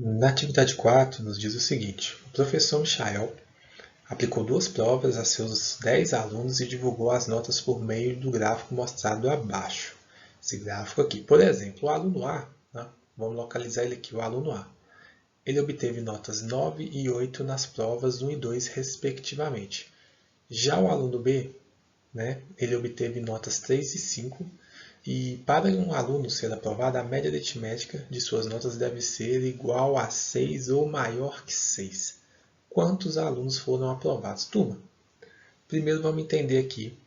Na atividade 4, nos diz o seguinte: o professor Michael aplicou 2 provas a seus 10 alunos e divulgou as notas por meio do gráfico mostrado abaixo. Esse gráfico aqui. Por exemplo, o aluno A, né, vamos localizar ele aqui, o aluno A. Ele obteve notas 9 e 8 nas provas 1 e 2, respectivamente. Já o aluno B, né, ele obteve notas 3 e 5. E para um aluno ser aprovado, a média aritmética de suas notas deve ser igual a 6 ou maior que 6. Quantos alunos foram aprovados? Turma, primeiro vamos entender aqui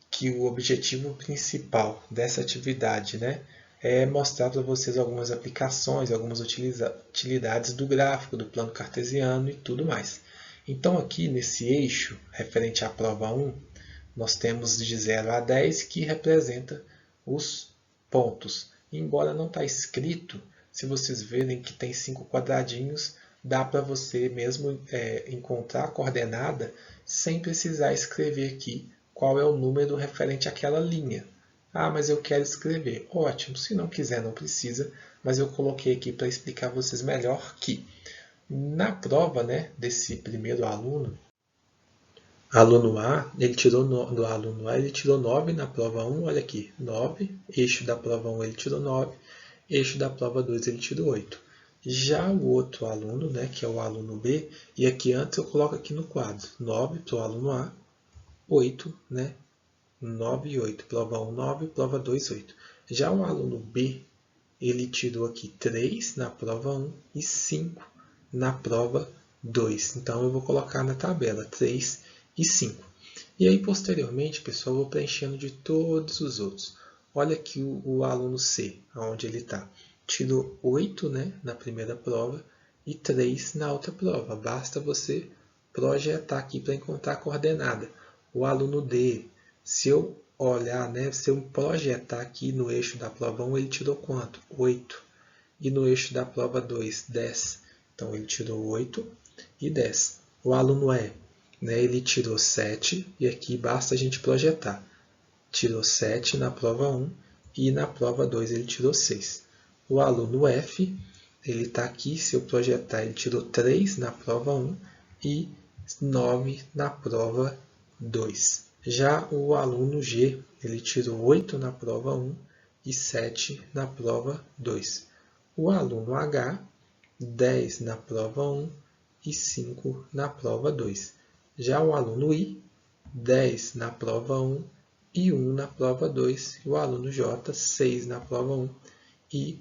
que o objetivo principal dessa atividade, né, é mostrar para vocês algumas aplicações, algumas utilidades do gráfico, do plano cartesiano e tudo mais. Então aqui nesse eixo referente à prova 1, nós temos de 0 a 10 que representa os pontos. Embora não está escrito, se vocês verem que tem 5 quadradinhos, dá para você mesmo encontrar a coordenada sem precisar escrever aqui qual é o número referente àquela linha. Ah, mas eu quero escrever. Ótimo, se não quiser não precisa, mas eu coloquei aqui para explicar a vocês melhor que na prova, né, desse primeiro aluno A, ele tirou do aluno A, ele tirou 9 na prova 1, olha aqui, 9, eixo da prova 1 ele tirou 9, eixo da prova 2 ele tirou 8. Já o outro aluno, né, que é o aluno B, e aqui antes eu coloco aqui no quadro, 9 para o aluno A, 8, né, 9 e 8, prova 1, 9, prova 2, 8. Já o aluno B, ele tirou aqui 3 na prova 1 e 5 na prova 2. Então eu vou colocar na tabela 3 e 5. E aí posteriormente, pessoal, eu vou preenchendo de todos os outros. Olha aqui o aluno C, onde ele está. Tirou 8, né, na primeira prova e 3 na outra prova. Basta você projetar aqui para encontrar a coordenada. O aluno D, se eu olhar, né, se eu projetar aqui no eixo da prova 1, ele tirou quanto? 8. E no eixo da prova 2, 10. Então ele tirou 8 e 10. O aluno E, né, ele tirou 7, e aqui basta a gente projetar. Tirou 7 na prova 1 e na prova 2 ele tirou 6. O aluno F, ele está aqui, se eu projetar, ele tirou 3 na prova 1 e 9 na prova 2. Já o aluno G, ele tirou 8 na prova 1 e 7 na prova 2. O aluno H, 10 na prova 1 e 5 na prova 2. Já o aluno I, 10 na prova 1 e 1 na prova 2. E o aluno J, 6 na prova 1 e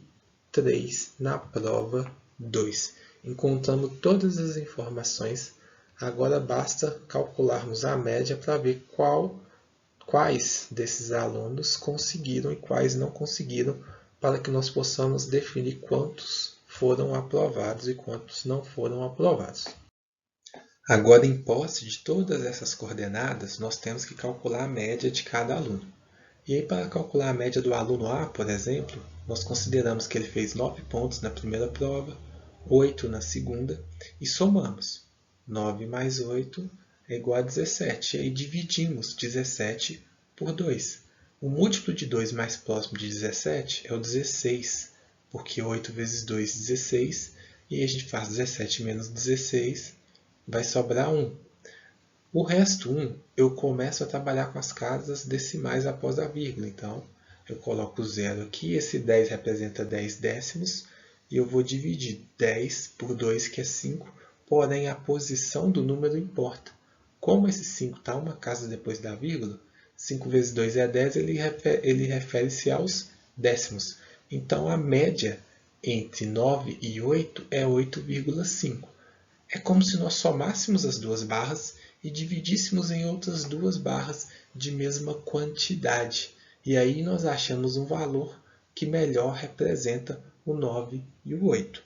3 na prova 2. Encontramos todas as informações. Agora basta calcularmos a média para ver quais desses alunos conseguiram e quais não conseguiram, para que nós possamos definir quantos foram aprovados e quantos não foram aprovados. Agora, em posse de todas essas coordenadas, nós temos que calcular a média de cada aluno. E aí, para calcular a média do aluno A, por exemplo, nós consideramos que ele fez 9 pontos na primeira prova, 8 na segunda, e somamos. 9 mais 8 é igual a 17. E aí dividimos 17 por 2. O múltiplo de 2 mais próximo de 17 é o 16, porque 8 vezes 2 é 16, e aí a gente faz 17 menos 16, vai sobrar 1. O resto 1, eu começo a trabalhar com as casas decimais após a vírgula. Então, eu coloco 0 aqui, esse 10 representa 10 décimos, e eu vou dividir 10 por 2, que é 5, porém a posição do número importa. Como esse 5 está uma casa depois da vírgula, 5 vezes 2 é 10, ele refere-se aos décimos. Então, a média entre 9 e 8 é 8,5. É como se nós somássemos as duas barras e dividíssemos em outras duas barras de mesma quantidade. E aí nós achamos um valor que melhor representa o 9 e o 8.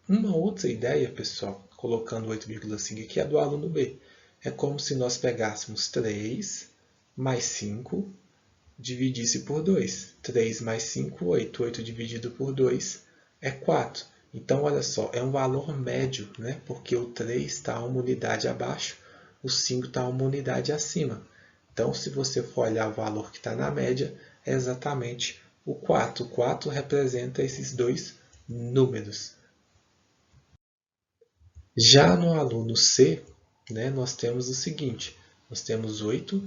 Uma outra ideia, pessoal, colocando 8,5 aqui, é do aluno B. É como se nós pegássemos 3 mais 5, dividisse por 2. 3 mais 5, 8. 8 dividido por 2 é 4. Então, olha só, é um valor médio, né? Porque o 3 está uma unidade abaixo, o 5 está uma unidade acima. Então, se você for olhar o valor que está na média, é exatamente o 4. O 4 representa esses dois números. Já no aluno C, né, nós temos o seguinte, nós temos 8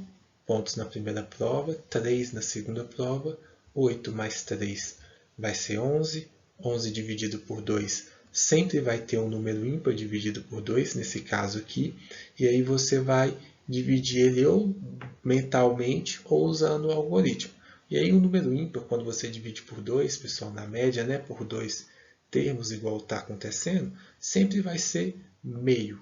pontos na primeira prova, 3 na segunda prova, 8 mais 3 vai ser 11, 11 dividido por 2 sempre vai ter um número ímpar dividido por 2, nesse caso aqui, e aí você vai dividir ele ou mentalmente ou usando o algoritmo. E aí o número ímpar, quando você divide por 2, pessoal, na média, né, por 2 termos igual está acontecendo, sempre vai ser meio.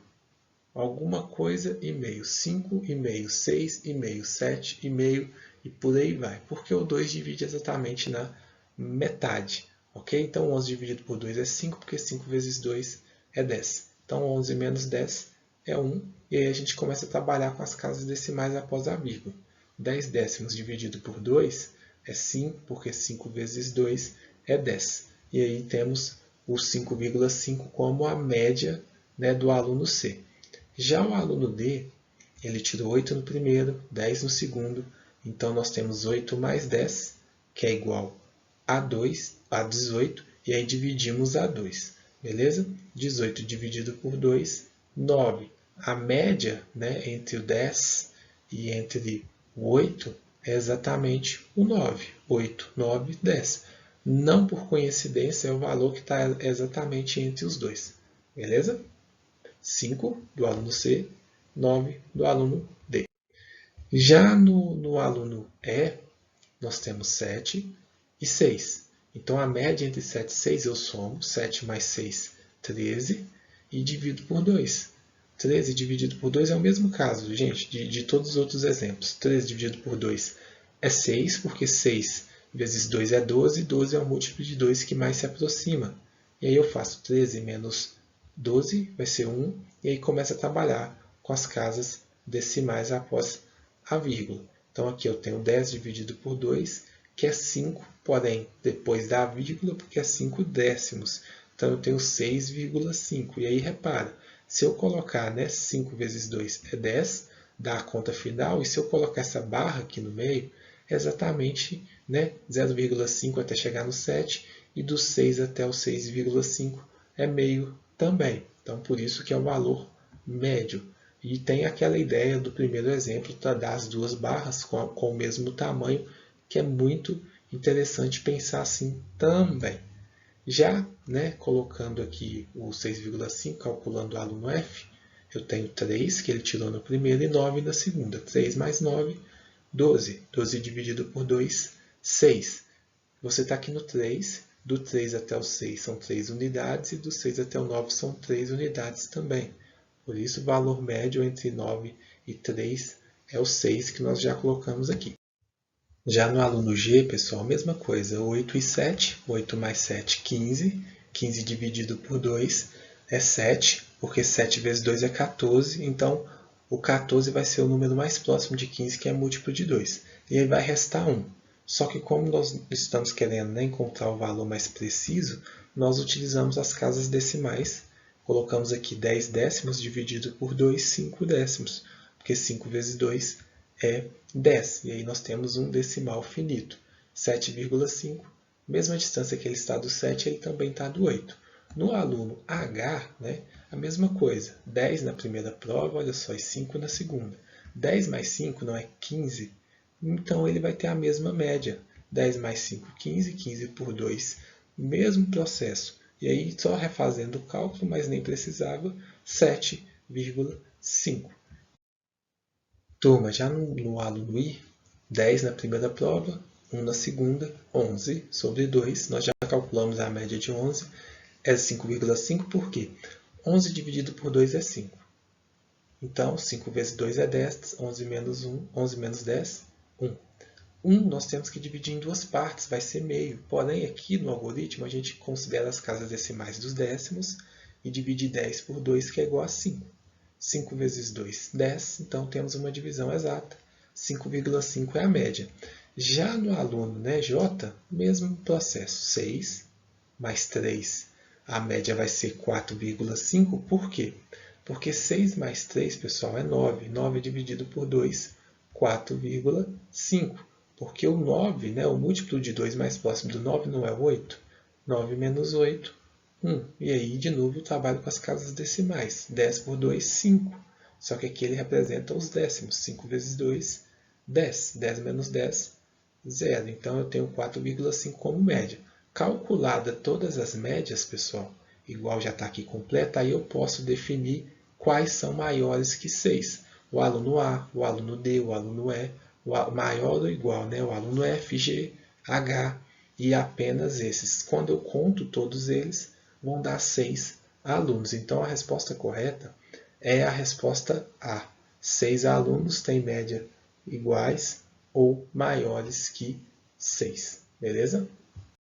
Alguma coisa e meio. 5 e meio, 6 e meio, 7 e meio e por aí vai. Porque o 2 divide exatamente na metade. Ok? Então 11 dividido por 2 é 5, porque 5 vezes 2 é 10. Então 11 menos 10 é 1. E aí a gente começa a trabalhar com as casas decimais após a vírgula. 10 décimos dividido por 2 é 5, porque 5 vezes 2 é 10. E aí temos o 5,5 como a média, né, do aluno C. Já o aluno D, ele tirou 8 no primeiro, 10 no segundo, então nós temos 8 mais 10, que é igual a 18, e aí dividimos a 2, beleza? 18 dividido por 2, 9. A média, né, entre o 10 e entre o 8 é exatamente o 9. 8, 9, 10. Não por coincidência, é o valor que está exatamente entre os dois, beleza? 5 do aluno C, 9 do aluno D. Já no aluno E, nós temos 7 e 6. Então, a média entre 7 e 6 eu somo. 7 mais 6, 13, e divido por 2. 13 dividido por 2 é o mesmo caso, gente, de todos os outros exemplos. 13 dividido por 2 é 6, porque 6 vezes 2 é 12, 12 é o múltiplo de 2 que mais se aproxima. E aí eu faço 13 menos 12, vai ser 1, e aí começa a trabalhar com as casas decimais após a vírgula. Então aqui eu tenho 10 dividido por 2, que é 5, porém depois da vírgula, porque é 5 décimos. Então eu tenho 6,5. E aí repara, se eu colocar, né, 5 vezes 2 é 10, dá a conta final, e se eu colocar essa barra aqui no meio, é exatamente, né, 0,5 até chegar no 7, e do 6 até o 6,5 é meio também. Então, por isso que é o valor médio. E tem aquela ideia do primeiro exemplo das duas barras com o mesmo tamanho, que é muito interessante pensar assim também. Já, né, colocando aqui o 6,5, calculando o aluno F, eu tenho 3, que ele tirou na primeira, e 9 na segunda. 3 mais 9, 12. 12 dividido por 2, 6. Você está aqui no 3, do 3 até o 6 são 3 unidades, e do 6 até o 9 são 3 unidades também. Por isso, o valor médio entre 9 e 3 é o 6 que nós já colocamos aqui. Já no aluno G, pessoal, a mesma coisa, 8 e 7, 8 mais 7, 15, 15 dividido por 2 é 7, porque 7 vezes 2 é 14, então o 14 vai ser o número mais próximo de 15, que é múltiplo de 2, e aí vai restar 1. Só que como nós estamos querendo, né, encontrar o valor mais preciso, nós utilizamos as casas decimais, colocamos aqui 10 décimos dividido por 2, 5 décimos, porque 5 vezes 2 é 10. E aí nós temos um decimal finito. 7,5, mesma distância que ele está do 7, ele também está do 8. No aluno H, né, a mesma coisa. 10 na primeira prova, olha só, e 5 na segunda. 10 mais 5 não é 15? Então ele vai ter a mesma média. 10 mais 5, 15. 15 por 2, mesmo processo. E aí, só refazendo o cálculo, mas nem precisava, 7,5. Turma, já no aluno I, 10 na primeira prova, 1 na segunda, 11 sobre 2. Nós já calculamos a média de 11, é 5,5, por quê? 11 dividido por 2 é 5. Então, 5 vezes 2 é 10, 11 menos 1, 11 menos 10, 1. 1 nós temos que dividir em duas partes, vai ser meio. Porém, aqui no algoritmo, a gente considera as casas decimais dos décimos e divide 10 por 2, que é igual a 5. 5 vezes 2, 10. Então, temos uma divisão exata. 5,5 é a média. Já no aluno, né, J, mesmo processo. 6 mais 3, a média vai ser 4,5. Por quê? Porque 6 mais 3, pessoal, é 9. 9 dividido por 2, 4,5. Porque o 9, né, o múltiplo de 2 mais próximo do 9 não é 8. 9 menos 8, 1. E aí, de novo, eu trabalho com as casas decimais. 10 por 2, 5. Só que aqui ele representa os décimos. 5 vezes 2, 10. 10 menos 10, 0. Então, eu tenho 4,5 como média. Calculada todas as médias, pessoal, igual já está aqui completa, aí eu posso definir quais são maiores que 6. O aluno A, o aluno D, o aluno E, o maior ou igual, né? O aluno F, G, H e apenas esses. Quando eu conto todos eles, vão dar 6 alunos. Então, a resposta correta é a resposta A. 6 alunos têm média iguais ou maiores que 6. Beleza?